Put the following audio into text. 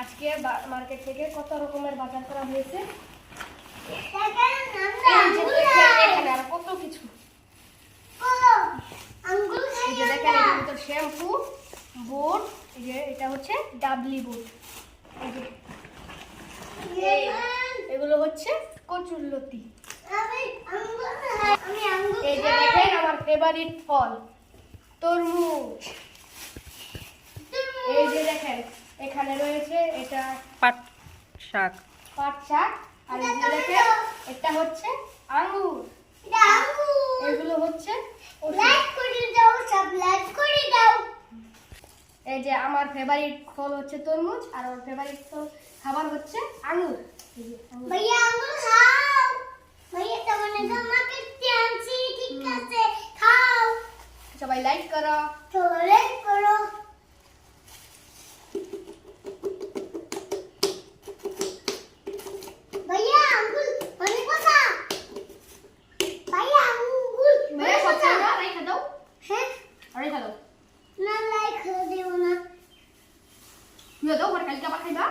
আজকে মার্কেট থেকে কত রকমের বাজার করা হয়েছে। আর কত কিছু দেখেন, শ্যাম্পু, বুট, এটা হচ্ছে ডাবলি বুট, এগুলো হচ্ছে কচুরলতি। এই যে দেখেন আমার ফেভারিট ফল তরমুজ। এই যে দেখেন এখানে রয়েছে এটা পাট শাক। আর এই যে দেখেন এটা হচ্ছে আঙ্গুর, এগুলো হচ্ছে এই যে আমার ফেভারিট ফল হচ্ছে তরমুজ, আর আমার ফেভারিট খাবার হচ্ছে আঙ্গুর। ভাইয়া আঙ্গুর খাও, ভাইয়া তোমাকে আমাকে টেনছি, ঠিক আছে খাও। সবাই লাইক করো, লাইক করো। ভাইয়া আঙ্গুর অনেক কথা, ভাইয়া আঙ্গুর মেয়ে সবচেয়ে না রেখে দাও। হ্যাঁ রেখে দাও না, লাইক দিও না, দাও, পরে কালকে আবার খাইবা।